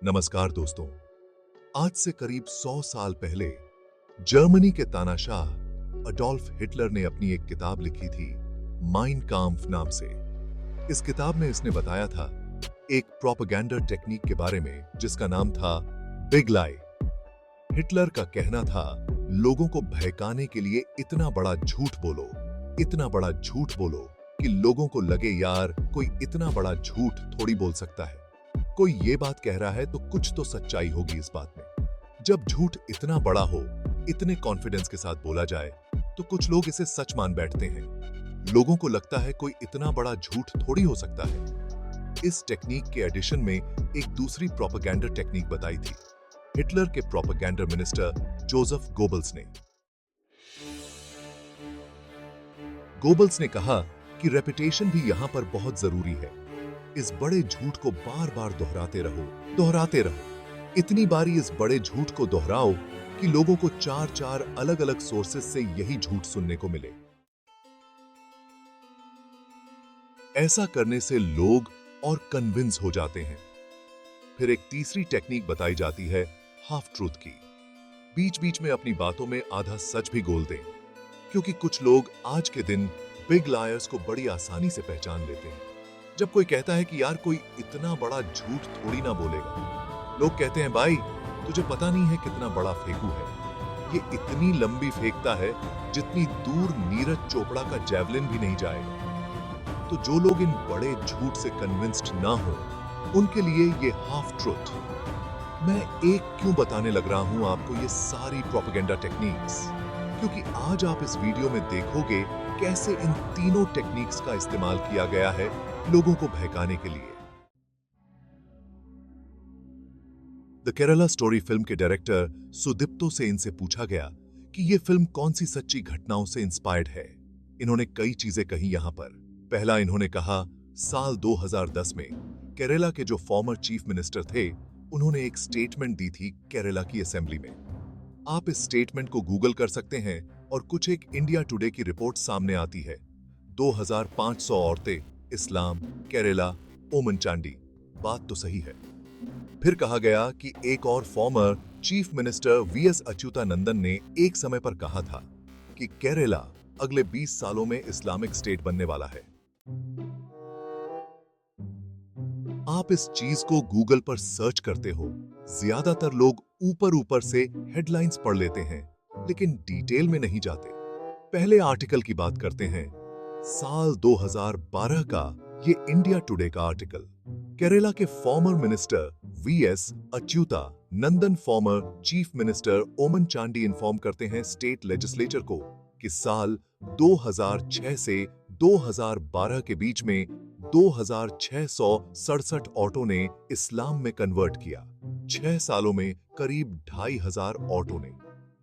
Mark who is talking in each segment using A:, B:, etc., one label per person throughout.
A: नमस्कार दोस्तों। आज से करीब 100 साल पहले जर्मनी के तानाशाह अडोल्फ हिटलर ने अपनी एक किताब लिखी थी, माइन काम्फ नाम से। इस किताब में इसने बताया था एक प्रोपेगेंडा टेक्निक के बारे में जिसका नाम था बिग लाई। हिटलर का कहना था, लोगों को बहकाने के लिए इतना बड़ा झूठ बोलो, इतना बड़ा झूठ बोलो कि लोगों को लगे यार कोई इतना बड़ा झूठ थोड़ी बोल सकता है। कोई ये बात कह रहा है तो कुछ तो सच्चाई होगी इस बात में। जब झूठ इतना बड़ा हो, इतने कॉन्फिडेंस के साथ बोला जाए तो कुछ लोग इसे सच मान बैठते हैं। लोगों को लगता है कोई इतना बड़ा झूठ थोड़ी हो सकता है। इस टेक्निक के एडिशन में एक दूसरी प्रोपेगेंडा टेक्निक बताई थी हिटलर के प्रोपेगेंडा मिनिस्टर जोसेफ गोबल्स ने। गोबल्स ने कहा कि रेपुटेशन भी यहां पर बहुत जरूरी है। इस बड़े झूठ को बार बार दोहराते रहो। इतनी बारी इस बड़े झूठ को दोहराओ कि लोगों को चार अलग अलग सोर्सेस से यही झूठ सुनने को मिले। ऐसा करने से लोग और कन्विंस हो जाते हैं। फिर एक तीसरी टेक्निक बताई जाती है हाफ ट्रूथ की। बीच बीच में अपनी बातों में आधा सच भी गोल दें, क्योंकि कुछ लोग आज के दिन बिग लायर्स को बड़ी आसानी से पहचान लेते हैं। जब कोई कहता है कि यार कोई इतना बड़ा झूठ थोड़ी ना बोलेगा, लोग कहते हैं भाई तुझे पता नहीं है कितना बड़ा फेंकू है। ये इतनी लंबी फेंकता है जितनी दूर नीरज चोपड़ा का जैवलिन भी नहीं जाएगा। तो जो लोग इन बड़े झूठ से कन्विंस्ड ना हो, उनके लिए ये हाफ ट्रूथ। मैं एक क्यों बताने लग रहा हूं आपको ये सारी प्रोपेगेंडा टेक्निक्स, क्योंकि आज आप इस वीडियो में देखोगे कैसे इन तीनों टेक्निक्स का इस्तेमाल किया गया है लोगों को बहकाने के लिए। द केरला स्टोरी फिल्म के डायरेक्टर सुदीप्तो से इनसे पूछा गया कि यह फिल्म कौन सी सच्ची घटनाओं से इंस्पायर्ड है। इन्होंने कई चीजें कही यहां पर। पहला, इन्होंने कहा साल 2010 में केरला के जो फॉर्मर चीफ मिनिस्टर थे, उन्होंने एक स्टेटमेंट दी थी केरला की असेंबली में। आप इस स्टेटमेंट को गूगल कर सकते हैं और कुछ एक इंडिया टुडे की रिपोर्ट सामने आती है। 2500 औरतें, इस्लाम, केरला, ओमन चांडी। बात तो सही है। फिर कहा गया कि एक और former chief minister VS Achuthanandan ने एक समय पर कहा था कि केरला अगले 20 सालों में इस्लामिक स्टेट बनने वाला है। आप इस चीज को गूगल पर सर्च करते हो, ज्यादातर लोग ऊपर से हेडलाइंस पढ़ लेते हैं, लेकिन डिटेल में नहीं जाते। पहले आर्टिकल की बात करते हैं। साल 2012 का ये इंडिया टुडे का आर्टिकल। केरला के फॉर्मर मिनिस्टर वीएस अच्युता नंदन फॉर्मर चीफ मिनिस्टर ओमन चांडी इन्फॉर्म करते हैं स्टेट लेजिस्लेचर को कि साल 2006 से 2012 के बीच में 2667 ऑटो ने इस्लाम में कन्वर्ट किया। 6 सालों में करीब 2500 ऑटो ने।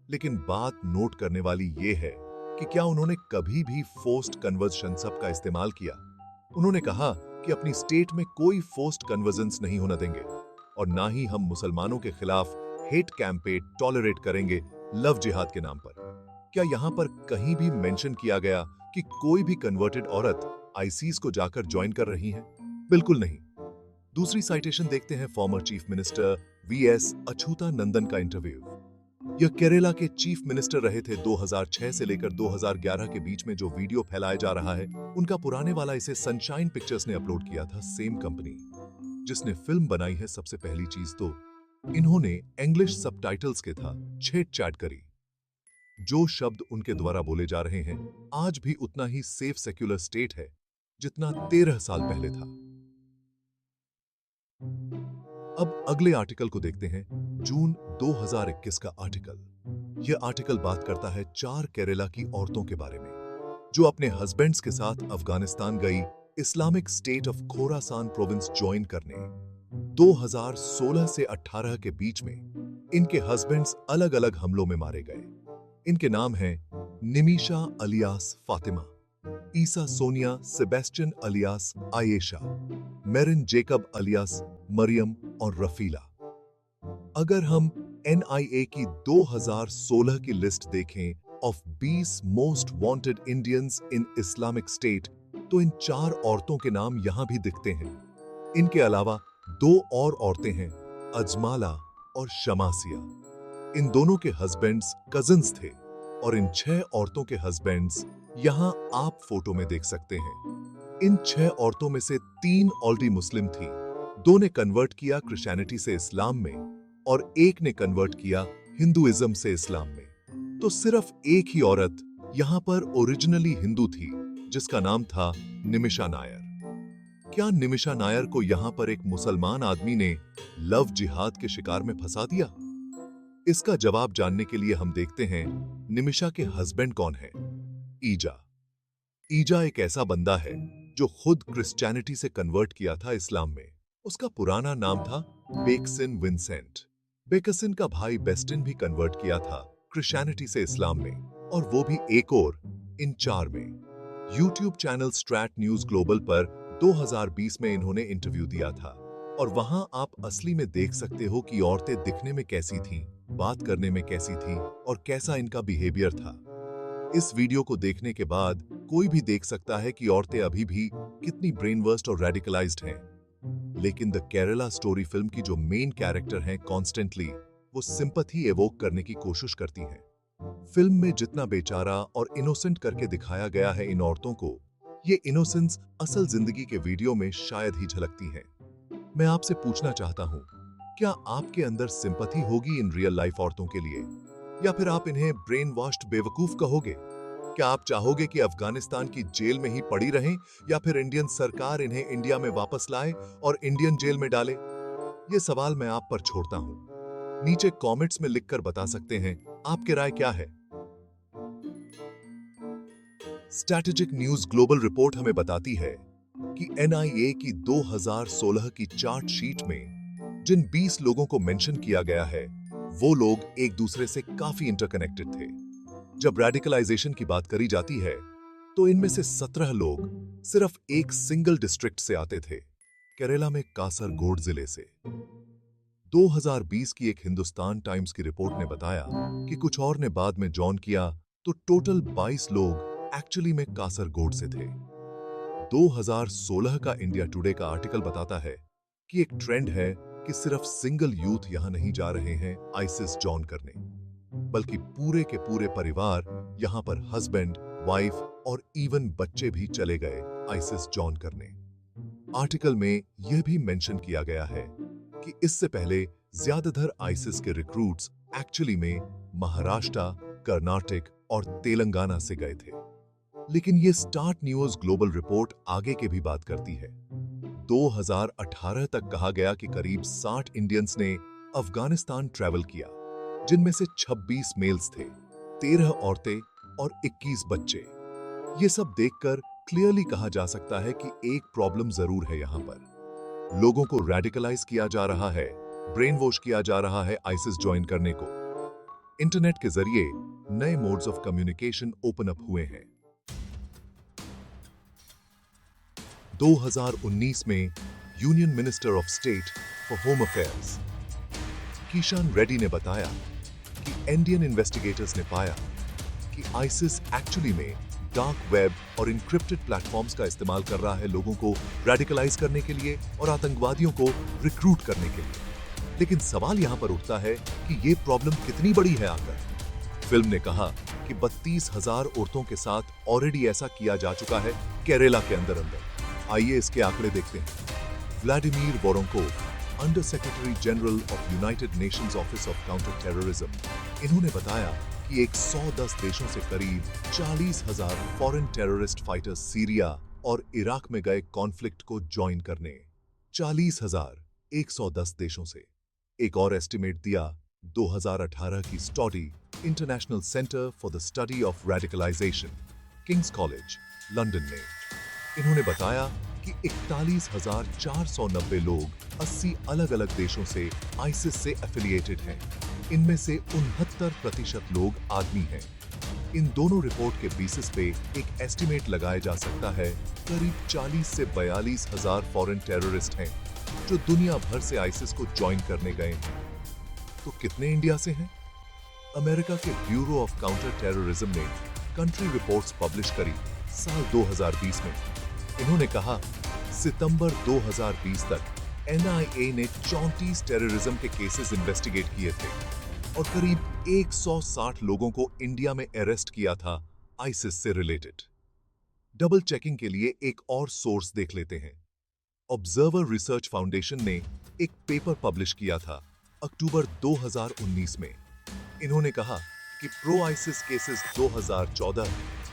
A: लेकिन बात नोट करने वाली ये है कि क्या उन्होंने कभी भी फोर्स्ड कन्वर्जन शब्द का इस्तेमाल किया। उन्होंने कहा कि अपनी स्टेट में कोई फोर्स्ड कन्वर्जेंस नहीं होना देंगे और ना ही हम मुसलमानों के खिलाफ हेट कैंपेन टॉलरेट करेंगे लव जिहाद के नाम पर। क्या यहां पर कहीं भी मेंशन किया गया कि कोई भी कन्वर्टेड औरत आईसीस को जाकर ज्वाइन कर रही है? बिल्कुल नहीं। दूसरी साइटेशन देखते हैं former chief minister VS Achuthanandan का इंटरव्यू। यह केरला के चीफ मिनिस्टर रहे थे 2006 से लेकर 2011 के बीच में। जो वीडियो फैलाया जा रहा है उनका पुराने वाला, इसे सनशाइन पिक्चर्स ने अपलोड किया था, सेम कंपनी जिसने फिल्म बनाई है। सबसे पहली चीज तो इन्होंने इंग्लिश सबटाइटल्स के था छेड़ चैट करी। जो शब्द उनके द्वारा बोले जा रहे हैं आज भी उतना ही सेफ सेक्युलर स्टेट है जितना 13 साल पहले था। अब अगले आर्टिकल को देखते हैं, जून 2021 का आर्टिकल। यह आर्टिकल बात करता है 4 केरला की औरतों के बारे में जो अपने हस्बैंड्स के साथ अफगानिस्तान गई Islamic state of Khorasan province join करने। 2016 से 18 के बीच में इनके हस्बैंड्स अलग अलग हमलों में मारे गए। इनके नाम हैं Nimisha alias Fatima, Isa Sonia Sebastian alias Ayesha, Merin Jacob alias Mariyam और रफीला। अगर हम एनआईए की 2016 की लिस्ट देखें of 20 most wanted Indians in Islamic state, तो इन 4 औरतों के नाम यहां भी दिखते हैं। इनके अलावा 2 और औरतें हैं, अजमाला और शमासिया। इन दोनों के हस्बैंड्स कजिन्स थे और इन 6 औरतों के हस्बैंड्स यहां आप फोटो में देख सकते हैं। इन 6 औरतों में से 3 ऑलरेडी मुस्लिम थी, 2 ने कन्वर्ट किया क्रिश्चियनिटी से इस्लाम में और एक ने कन्वर्ट किया हिंदुइज्म से इस्लाम में। तो सिर्फ एक ही औरत यहां पर ओरिजिनली हिंदू थी, जिसका नाम था निमिषा नायर। क्या निमिषा नायर को यहां पर एक मुसलमान आदमी ने लव जिहाद के शिकार में फंसा दिया? इसका जवाब जानने के लिए हम देखते हैं निमिषा के हस्बैंड कौन है। ईजा। ईजा एक ऐसा बंदा है जो खुद क्रिश्चियनिटी से कन्वर्ट किया था इस्लाम में। उसका पुराना नाम था बेकसिन विंसेंट। बेकसिन का भाई बेस्टिन भी कन्वर्ट किया था क्रिश्चियनिटी से इस्लाम में, और वो भी एक और इन 4 में। YouTube channel straight news global पर 2020 में इन्होंने इंटरव्यू दिया था, और वहां आप असली में देख सकते हो कि औरतें दिखने में कैसी थीं, बात करने में कैसी थी और कैसा इनका बिहेवियर था। इस वीडियो को देखने के बाद कोई भी देख सकता है कि औरतें अभी भी कितनी ब्रेनवर्स्ड और रेडिकलाइज्ड हैं। लेकिन द केरला स्टोरी फिल्म की जो मेन कैरेक्टर हैं कॉन्स्टेंटली वो सिंपैथी एवोक करने की कोशिश करती हैं। फिल्म में जितना बेचारा और इनोसेंट करके दिखाया गया है इन औरतों को, ये इनोसेंस असल जिंदगी के वीडियो में शायद ही झलकती हैं। मैं आपसे पूछना चाहता हूं, क्या आपके अंदर सिंपैथी होगी इन रियल लाइफ औरतों के लिए, या फिर आप इन्हें ब्रेन वॉश्ड बेवकूफ कहोगे? क्या आप चाहोगे कि अफगानिस्तान की जेल में ही पड़ी रहें, या फिर इंडियन सरकार इन्हें इंडिया में वापस लाए और इंडियन जेल में डाले? ये सवाल मैं आप पर छोड़ता हूं। नीचे कमेंट्स में लिखकर बता सकते हैं आपकी राय क्या है। स्ट्रैटेजिक न्यूज ग्लोबल रिपोर्ट हमें बताती है कि एनआईए की 2016 की चार्ट शीट में जिन 20 लोगों को मेंशन किया गया है, वो लोग एक दूसरे से काफी इंटरकनेक्टेड थे। जब रेडिकलाइजेशन की बात करी जाती है, तो इनमें से 17 लोग सिर्फ एक सिंगल डिस्ट्रिक्ट से आते थे, केरला में कासरगोड जिले से। 2020 की एक हिंदुस्तान टाइम्स की रिपोर्ट ने बताया कि कुछ और ने बाद में जॉइन किया, तो टोटल 22 लोग एक्चुअली में कासरगोड से थे। 2016 का इंडिया टुडे का आर्टिकल बताता है कि एक ट्रेंड है कि सिर्फ सिंगल यूथ यहां नहीं जा रहे हैं आईसिस जॉइन करने, बल्कि पूरे के पूरे परिवार यहां पर हस्बैंड, वाइफ और इवन बच्चे भी चले गए आईसिस जॉइन करने। आर्टिकल में यह भी मेंशन किया गया है कि इससे पहले ज्यादातर आईसिस के रिक्रूट्स एक्चुअली में महाराष्ट्र, कर्नाटक और तेलंगाना से गए थे। लेकिन ये स्टार्ट न्यूज ग्लोबल रिपोर्ट आगे के भी बात करती है। 2018 तक कहा गया कि करीब 60 इंडियंस ने अफगानिस्तान ट्रैवल किया, जिनमें से 26 मेल्स थे, 13 औरतें और 21 बच्चे। ये सब देखकर क्लियरली कहा जा सकता है कि एक प्रॉब्लम जरूर है यहाँ पर। लोगों को रेडिकलाइज किया जा रहा है, ब्रेन वॉश किया जा रहा है आईसिस ज्वाइन करने को। इंटरनेट के जरिए नए modes of communication open up हुए हैं। 2019 में union minister of state for home affairs Kishan Reddy ने बताया कि इंडियन इन्वेस्टिगेटर्स ने पाया कि आईसिस एक्चुअली में डार्क वेब और इंक्रिप्टेड प्लेटफॉर्म्स का इस्तेमाल कर रहा है लोगों को रेडिकलाइज करने के लिए और आतंकवादियों को रिक्रूट करने के लिए। लेकिन सवाल यहां पर उठता है कि ये प्रॉब्लम कितनी बड़ी है आकर। फिल्म ने कहा कि 32,000 औरतों के साथ ऑलरेडी ऐसा किया जा चुका है केरला के अंदर। आइए इसके आंकड़े देखते हैं। Vladimir Voronkov, under secretary general of United Nations office of counter terrorism, इन्होंने बताया कि 110 देशों से करीब 40,000 फॉरेन टेररिस्ट फाइटर्स सीरिया और इराक में गए कॉन्फ्लिक्ट को ज्वाइन करने। 40,110 देशों से। एक और एस्टिमेट दिया 2018 की study International Centre for the Study of Radicalisation, King's College, London में। इन्होंने बताया कि 41,490 लोग 80 अलग अलग देशों से आईसिस से एफिलिएटेड हैं। इनमें से 69% लोग आदमी हैं। इन दोनों रिपोर्ट के बेसिस पे एक एस्टिमेट लगाया जा सकता है करीब 40 से 42,000 फॉरेन टेररिस्ट हैं जो दुनिया भर से आईसिस को ज्वाइन करने गए हैं। तो कितने इंडिया से हैं? अमेरिका के ब्यूरो ऑफ काउंटर टेररिज्म ने कंट्री रिपोर्ट्स पब्लिश करी साल 2020 में। इन्होंने कहा सितंबर 2020 तक एनआईए ने 34 टेररिज्म के केसेस इन्वेस्टिगेट किए थे और करीब 160 लोगों को इंडिया में अरेस्ट किया था आईसिस से रिलेटेड। डबल चेकिंग के लिए एक और सोर्स देख लेते हैं। ऑब्जर्वर रिसर्च फाउंडेशन ने एक पेपर पब्लिश किया था अक्टूबर 2019 में। इन्होंने कहा कि प्रो आईसिस केसेस 2014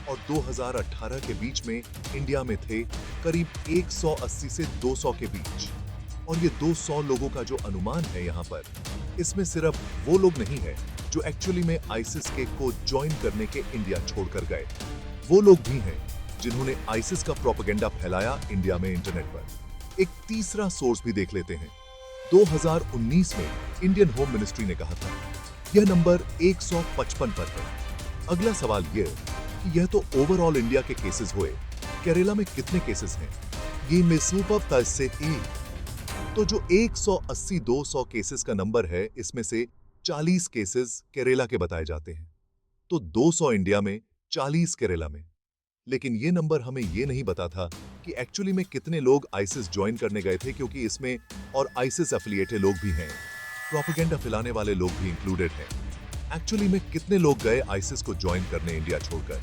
A: और 2018 के बीच में इंडिया में थे करीब 180 से 200 के बीच। और ये 200 लोगों का जो अनुमान है यहाँ पर, इसमें सिर्फ वो लोग नहीं है जो एक्चुअली में आईसिस के को ज्वाइन करने के इंडिया छोड़कर गए। वो लोग भी हैं जिन्होंने आईसिस का प्रोपेगेंडा फैलाया इंडिया में इंटरनेट पर। एक तीसरा सोर्स भी देख लेते हैं। 2019 में इंडियन होम मिनिस्ट्री ने कहा था यह नंबर 155 पर है। अगला सवाल यह कि यह तो ओवरऑल इंडिया के केसेस हुए, केरला में कितने केसेस हैं? ये मिसूपब तस्से तो जो 180-200 केसेस का नंबर है, इसमें से 40 केसेस केरला के बताए जाते हैं। तो 200 इंडिया में, 40 केरला में। लेकिन ये नंबर हमें ये नहीं बता था कि एक्चुअली में कितने लोग आईसिस ज्वाइन करने गए थे, क्योंकि इसमें और आईसिस एफिलिएटेड लोग भी हैं, प्रोपेगेंडा फैलाने वाले लोग भी इंक्लूडेड हैं। एक्चुअली में कितने लोग गए आईसिस को ज्वाइन करने इंडिया छोड़कर?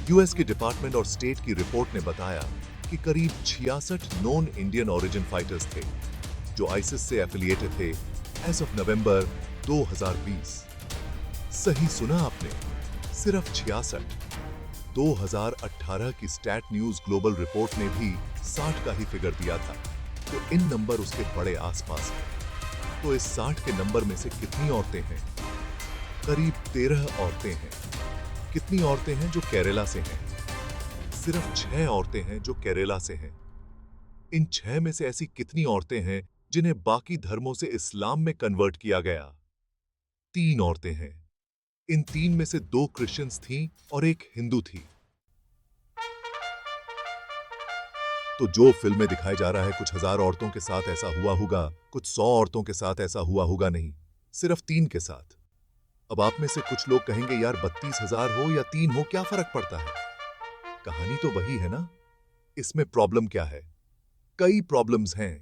A: यूएस के डिपार्टमेंट और स्टेट की रिपोर्ट ने बताया कि करीब 66 नॉन इंडियन ओरिजिन फाइटर्स थे जो आईसिस से एफिलिएटेड थे एज ऑफ नवंबर 2020। सही सुना आपने, सिर्फ 66। 2018 की स्टैट न्यूज ग्लोबल रिपोर्ट ने भी 60 का ही फिगर दिया था, तो इन नंबर उसके बड़े आसपास हैं। तो इस 60 के नंबर में से कितनी औरतें हैं? करीब 13 औरतें हैं। कितनी औरतें हैं जो केरला से हैं? सिर्फ 6 औरतें हैं जो केरला से हैं। इन 6 में से ऐसी कितनी औरतें हैं जिन्हें बाकी धर्मों से इस्लाम में कन्वर्ट किया गया? 3 औरतें हैं। इन 3 में से 2 क्रिश्चियंस थीं और एक हिंदू थी। तो जो फिल्म में दिखाया जा रहा है कुछ हजार औरतों के साथ ऐसा हुआ होगा, कुछ 100 औरतों के साथ ऐसा हुआ होगा, नहीं, सिर्फ 3 के साथ। अब आप में से कुछ लोग कहेंगे यार 32,000 हो या 3 हो, क्या फर्क पड़ता है? कहानी तो वही है ना। इसमें प्रॉब्लम क्या है? कई प्रॉब्लम्स हैं।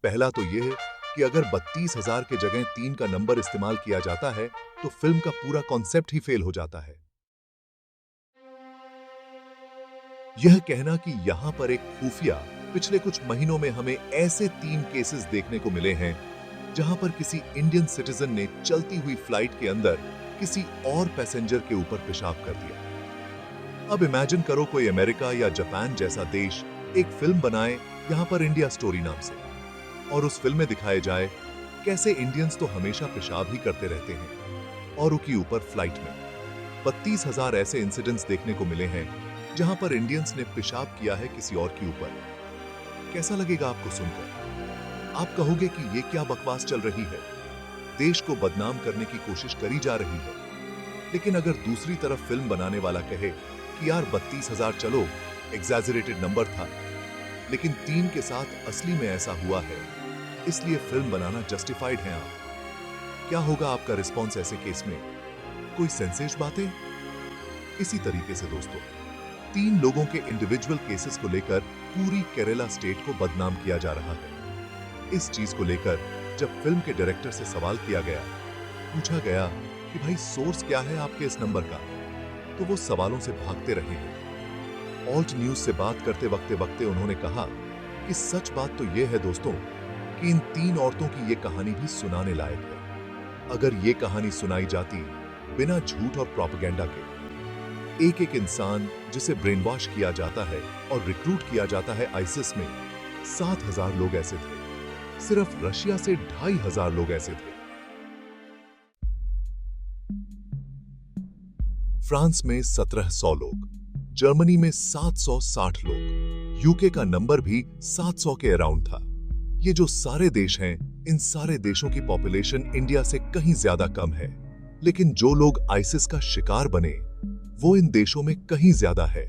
A: पहला तो यह कि अगर 32,000 के जगह 3 का नंबर इस्तेमाल किया जाता है तो फिल्म का पूरा कॉन्सेप्ट ही फेल हो जाता है। यह कहना कि यहां पर एक खुफिया पिछले कुछ महीनों में हमें ऐसे 3 केसेस देखने को मिले हैं जहां पर किसी इंडियन सिटीजन ने चलती हुई फ्लाइट के अंदर किसी और पैसेंजर के ऊपर पेशाब कर दिया। अब इमेजिन करो कोई अमेरिका या जापान जैसा देश एक फिल्म बनाए यहां पर इंडिया स्टोरी नाम से, और उस फिल्म में दिखाए जाए कैसे इंडियंस तो हमेशा पेशाब ही करते रहते हैं और उनकी ऊपर फ्लाइट में 32,000 ऐसे इंसिडेंट्स देखने को मिले हैं जहां पर इंडियंस ने पेशाब किया है किसी और के ऊपर। कैसा लगेगा आपको सुनकर? आप कहोगे कि ये क्या बकवास चल रही है, देश को बदनाम करने की कोशिश करी जा रही है। लेकिन अगर दूसरी तरफ फिल्म बनाने वाला कहे कि यार 32,000 चलो एग्जैजरेटेड नंबर था, लेकिन 3 के साथ असली में ऐसा हुआ है, इसलिए फिल्म बनाना जस्टिफाइड है, आप क्या होगा आपका रिस्पॉन्स ऐसे केस में? कोई सेंसेश बातें? इसी तरीके से दोस्तों 3 लोगों के इंडिविजुअल केसेस को लेकर पूरी केरला स्टेट को बदनाम किया जा रहा है। इस चीज को लेकर जब फिल्म के डायरेक्टर से सवाल किया गया, पूछा गया कि भाई सोर्स क्या है आपके इस नंबर का, तो वो सवालों से भागते रहे हैं। ऑल्ट न्यूज से बात करते वक्त उन्होंने कहा कि सच बात तो यह है दोस्तों कि इन 3 औरतों की ये कहानी भी सुनाने लायक है। अगर ये कहानी सुनाई जाती बिना झूठ और प्रोपेगेंडा के, एक इंसान जिसे ब्रेन वॉश किया जाता है और रिक्रूट किया जाता है आईसिस में, 7,000 लोग ऐसे थे। सिर्फ रशिया से 2,500 लोग ऐसे थे। फ्रांस में 1,700 लोग, जर्मनी में 760 लोग, यूके का नंबर भी 700 के अराउंड था। ये जो सारे देश हैं, इन सारे देशों की पॉपुलेशन इंडिया से कहीं ज्यादा कम है, लेकिन जो लोग आईसिस का शिकार बने वो इन देशों में कहीं ज्यादा है।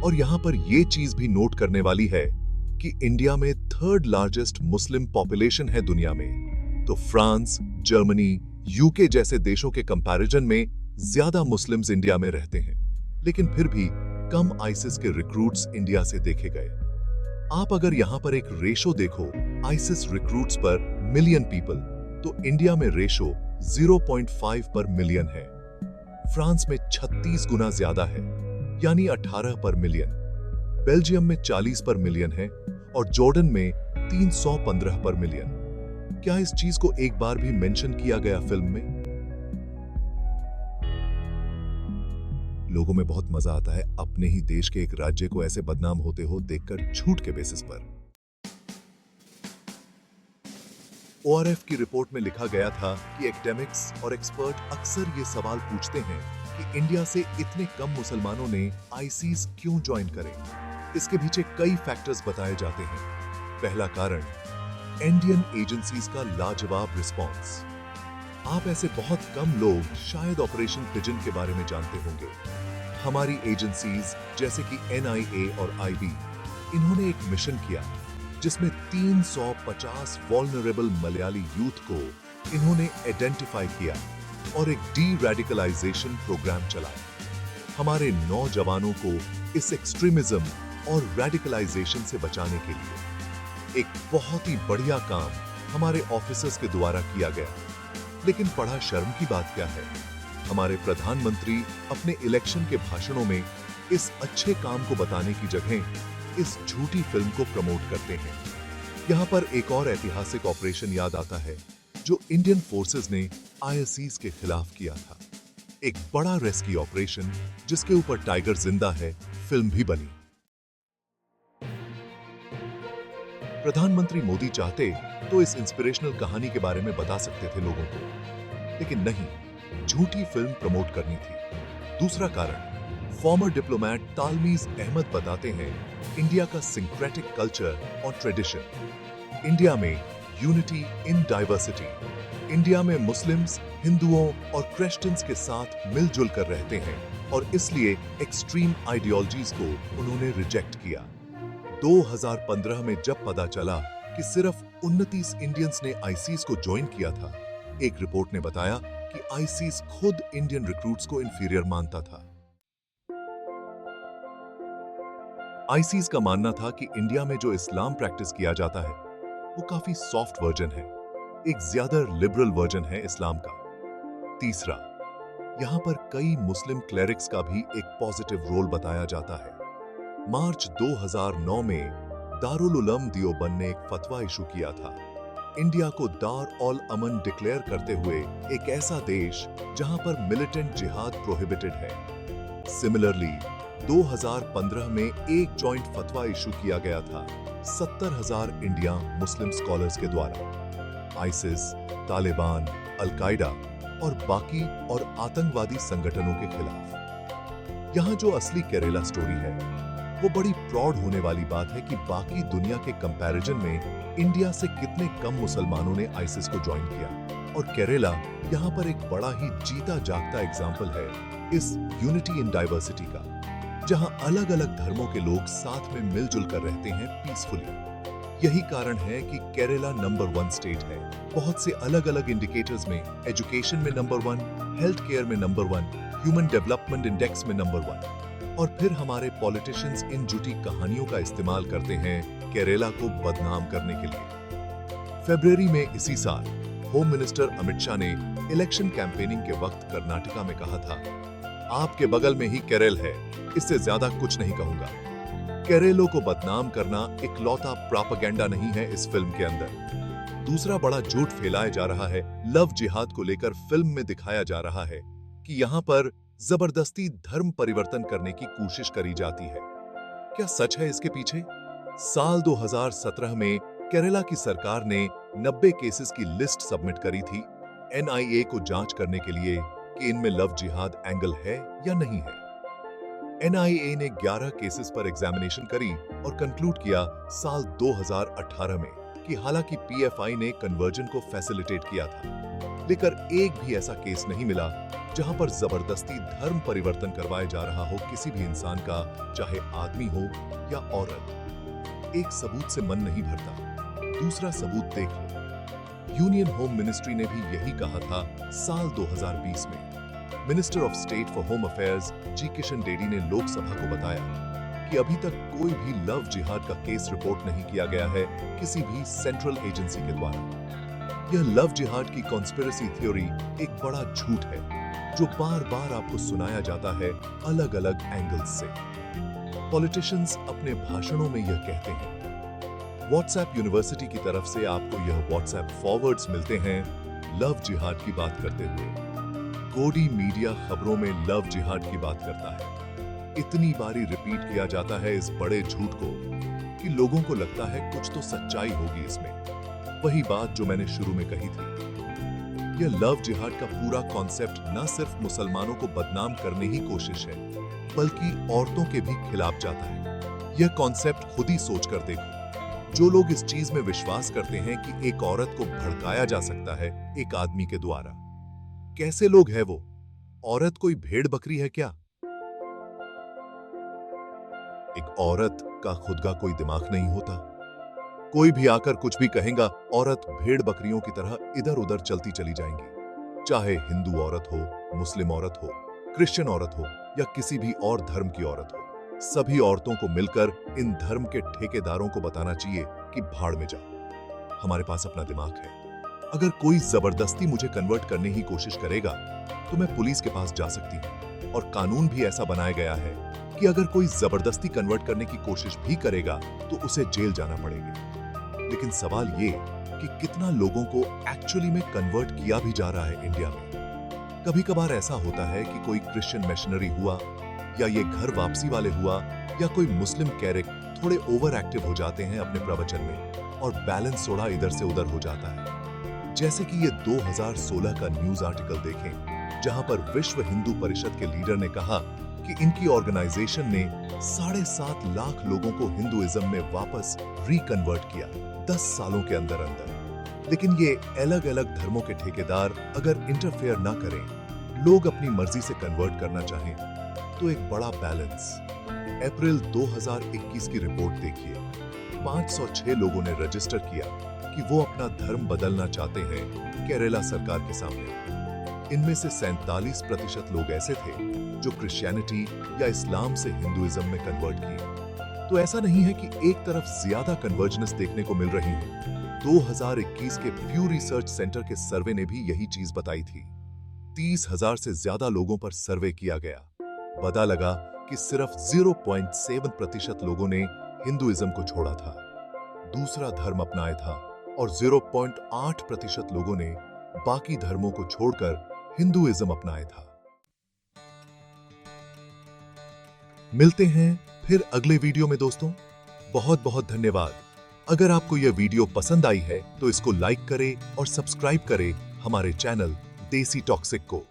A: और यहां पर यह चीज भी नोट करने वाली है कि इंडिया में 3rd लार्जेस्ट मुस्लिम पॉपुलेशन है दुनिया में। तो फ्रांस, जर्मनी, यूके जैसे देशों के कंपैरिजन में ज्यादा मुस्लिम्स इंडिया में रहते हैं, लेकिन फिर भी कम आईसिस के रिक्रूट्स इंडिया से देखे गए। आप अगर यहां पर एक रेशो देखो आईसिस रिक्रूट्स पर मिलियन पीपल, तो इंडिया में रेशो 0.5 पर मिलियन है। फ्रांस में 36 गुना ज्यादा है, यानी 18 पर मिलियन। बेल्जियम में 40 पर मिलियन है और जॉर्डन में 315 पर मिलियन। क्या इस चीज को एक बार भी मेंशन किया गया फिल्म में? लोगों में बहुत मजा आता है अपने ही देश के एक राज्य को ऐसे बदनाम होते हो देखकर, झूठ के बेसिस पर। ओआरएफ की रिपोर्ट में लिखा गया था कि एकेडमिक्स और एक्सपर्ट अक्सर ये सवाल पूछते हैं कि इंडिया से इतने कम मुसलमानों ने आईसीस क्यों ज्वाइन करें। इसके पीछे कई फैक्टर्स बताए जाते हैं। पहला कारण, इंडियन एजेंसीज का लाजवाब रिस्पॉन्स। आप ऐसे बहुत कम लोग शायद ऑपरेशन पिजन के बारे में जानते होंगे। हमारी एजेंसीज जैसे कि एनआईए और आईबी, इन्होंने एक मिशन किया जिसमें 350 वल्नरेबल मलयाली यूथ को इन्होंने आइडेंटिफाई किया और एक डी रेडिकलाइजेशन प्रोग्राम चलाया। हमारे नौजवानों को इस एक्सट्रीमिज्म और रेडिकलाइजेशन से बचाने के लिए एक बहुत ही बढ़िया काम हमारे ऑफिसर्स के द्वारा किया गया। लेकिन बड़ा शर्म की बात क्या है, हमारे प्रधानमंत्री अपने इलेक्शन के भाषणों में इस अच्छे काम को बताने की जगह इस झूठी फिल्म को प्रमोट करते हैं। यहां पर एक और ऐतिहासिक ऑपरेशन याद आता है जो इंडियन फोर्सेस ने आईएसआईएस के खिलाफ किया था। एक बड़ा रेस्क्यू ऑपरेशन जिसके ऊपर टाइगर जिंदा है फिल्म भी बनी। प्रधानमंत्री मोदी चाहते तो इस इंस्पिरेशनल कहानी के बारे में बता सकते थे लोगों को, लेकिन नहीं, झूठी फिल्म प्रमोट करनी थी। दूसरा कारण, फॉर्मर डिप्लोमैट तालमीज अहमद बताते हैं इंडिया का सिंक्रेटिक कल्चर और ट्रेडिशन। इंडिया में यूनिटी इन डाइवर्सिटी। इंडिया में मुस्लिम्स, हिंदुओं और क्रिश्चियंस के साथ मिलजुल कर रहते हैं और इसलिए एक्सट्रीम आइडियोलॉजीज को उन्होंने रिजेक्ट किया। 2015 में जब पता चला कि सिर्फ 29 इंडियंस ने आईसीस को ज्वाइन किया था, एक रिपोर्ट ने बताया कि आईसीस खुद इंडियन रिक्रूट्स को इंफीरियर मानता था। आईसीस का मानना था कि इंडिया में जो इस्लाम प्रैक्टिस किया जाता है वो काफी सॉफ्ट वर्जन है, एक ज्यादा लिबरल वर्जन है इस्लाम का। तीसरा, यहां पर कई मुस्लिम क्लेरिक्स का भी एक पॉजिटिव रोल बताया जाता है। मार्च 2009 में दारुल उलूम देवबंद ने एक फतवा इशू किया था, इंडिया को दार ऑल अमन डिक्लेयर करते हुए एक ऐसा देश जहां पर मिलिटेंट जिहाद प्रोहिबिटेड है। सिमिलरली 2015 में एक जॉइंट फतवा इशू किया गया था 70,000 इंडिया मुस्लिम स्कॉलर्स के द्वारा। आईसिस, तालिबान, अल-कायदा और बाकी और आतंकवादी संगठनों के खिलाफ। यहां जो असली केरला स्टोरी है वो बड़ी प्राउड होने वाली बात है कि बाकी दुनिया के कंपैरिजन में इंडिया से कितने कम मुसलमानों ने आईसिस को ज्वाइन किया, और केरला यहाँ पर एक बड़ा ही जीता जागता एग्जाम्पल है इस यूनिटी इन डाइवर्सिटी का, जहाँ अलग अलग धर्मों के लोग साथ में मिलजुल कर रहते हैं पीसफुली। यही कारण है कि केरला नंबर 1 स्टेट है। बहुत से अलग अलग इंडिकेटर्स में, एजुकेशन में नंबर 1, हेल्थ केयर में नंबर 1, ह्यूमन डेवलपमेंट इंडेक्स में नंबर 1। और फिर हमारे पॉलिटिशियंस इन झूठी कहानियों का इस्तेमाल करते हैं केरला को बदनाम करने के लिए। फरवरी में इसी साल होम मिनिस्टर अमित शाह ने इलेक्शन कैंपेनिंग के वक्त कर्नाटका में कहा था, आपके बगल में ही केरल है, इससे ज्यादा कुछ नहीं कहूंगा। केरलों को बदनाम करना इकलौता प्रोपेगेंडा नहीं है इस फिल्म के अंदर। दूसरा बड़ा झूठ फैलाया जा रहा है, लव जिहाद को लेकर फिल्म में दिखाया जा रहा है कि यहाँ पर जबरदस्ती धर्म परिवर्तन करने की कोशिश करी जाती है। क्या सच है इसके पीछे? साल 2017 में केरला की सरकार ने 90 केसेस की लिस्ट सबमिट करी थी एनआईए को जांच करने के लिए कि इनमें लव जिहाद एंगल है या नहीं है। एनआईए ने 11 केसेस पर एग्जामिनेशन करी और कंक्लूड किया साल 2018 में कि हालांकि पीएफआई ने कन्वर्जन को फैसिलिटेट किया था, लेकिन एक भी ऐसा केस नहीं मिला जहां पर जबरदस्ती धर्म परिवर्तन करवाया जा रहा हो किसी भी इंसान का, चाहे आदमी हो या औरत। एक सबूत से मन नहीं भरता, दूसरा सबूत देख लो। यूनियन होम मिनिस्ट्री ने भी यही कहा था साल 2020 में। Minister of state for home affairs G Kishan Reddy ने लोकसभा को बताया कि अभी तक कोई भी लव जिहाद का केस रिपोर्ट नहीं किया गया है किसी भी सेंट्रल एजेंसी के द्वारा। यह लव जिहाद की कॉन्स्पिरेसी थ्योरी एक बड़ा झूठ है जो बार बार आपको सुनाया जाता है अलग अलग एंगल्स से। पॉलिटिशियंस अपने भाषणों में यह कहते हैं। व्हाट्सएप यूनिवर्सिटी की तरफ से आपको यह व्हाट्सएप फॉरवर्ड्स मिलते हैं लव जिहाद की बात करते हुए। गोडी मीडिया खबरों में लव जिहाद की बात करता है। इतनी बारी रिपीट किया जाता है इस बड़े झूठ को कि लोगों को लगता है कुछ तो सच्चाई होगी इसमें। वही बात जो मैंने शुरू में कही थी। यह लव जिहाद का पूरा कॉन्सेप्ट न सिर्फ मुसलमानों को बदनाम करने ही कोशिश है बल्कि औरतों के भी खिलाफ जाता है। यह कॉन्सेप्ट खुद ही सोच कर देखो। जो लोग इस चीज में विश्वास करते हैं कि एक औरत को भड़काया जा सकता है एक आदमी के द्वारा, कैसे लोग हैं वो? औरत कोई भेड़ बकरी है क्या? एक औरत का खुद का कोई दिमाग नहीं होता? कोई भी आकर कुछ भी कहेगा, औरत भेड़ बकरियों की तरह इधर उधर चलती चली जाएंगी। चाहे हिंदू औरत हो, मुस्लिम औरत हो, क्रिश्चियन औरत हो या किसी भी और धर्म की औरत हो, सभी औरतों को मिलकर इन धर्म के ठेकेदारों को बताना चाहिए कि भाड़ में जाओ, हमारे पास अपना दिमाग है। अगर कोई जबरदस्ती मुझे कन्वर्ट करने की कोशिश करेगा तो मैं पुलिस के पास जा सकती हूँ और कानून भी ऐसा बनाया गया है कि अगर कोई जबरदस्ती कन्वर्ट करने की कोशिश भी करेगा तो उसे जेल जाना पड़ेगा। लेकिन सवाल ये कि कितना लोगों को एक्चुअली में कन्वर्ट किया भी जा रहा है इंडिया में। कभी कभार ऐसा होता है कि कोई क्रिश्चियन मिशनरी हुआ या ये घर वापसी वाले हुआ या कोई मुस्लिम कैरेक्ट थोड़े ओवर एक्टिव हो जाते हैं अपने प्रवचन में और बैलेंस थोड़ा इधर से उधर हो जाता है। जैसे कि ये 2016 का न्यूज आर्टिकल देखें जहां पर विश्व हिंदू परिषद के लीडर ने कहा कि इनकी ऑर्गेनाइजेशन ने 7.5 लाख लोगों को हिंदुइज्म में वापस रिकन्वर्ट किया 10 सालों के अंदर अंदर। लेकिन ये अलग अलग धर्मों के ठेकेदार अगर इंटरफेयर ना करें, लोग अपनी मर्जी से कन्वर्ट करना चाहें, तो एक बड़ा बैलेंस। अप्रैल 2021 की रिपोर्ट देखिए, 506 लोगों ने रजिस्टर किया कि वो अपना धर्म बदलना चाहते हैं केरला सरकार के सामने। इनमें से 47% लोग ऐसे थे जो क्रिश्चियनिटी या इस्लाम से हिंदुइज्म में कन्वर्ट किए। तो ऐसा नहीं है कि एक तरफ ज्यादा कन्वर्जनेस देखने को मिल रही है। 2021 के प्यू रिसर्च सेंटर के सर्वे ने भी यही चीज बताई थी। 30,000 से ज्यादा लोगों पर सर्वे किया गया। पता लगा कि सिर्फ 0.7% लोगों ने हिंदुइज्म को छोड़ा था, दूसरा धर्म अपनाया था और 0.8% लोगों ने बाकी धर्मों को छोड़कर हिंदुइज्म अपनाया था। मिलते हैं फिर अगले वीडियो में दोस्तों। बहुत बहुत धन्यवाद। अगर आपको यह वीडियो पसंद आई है तो इसको लाइक करें और सब्सक्राइब करें हमारे चैनल देसी टॉक्सिक को।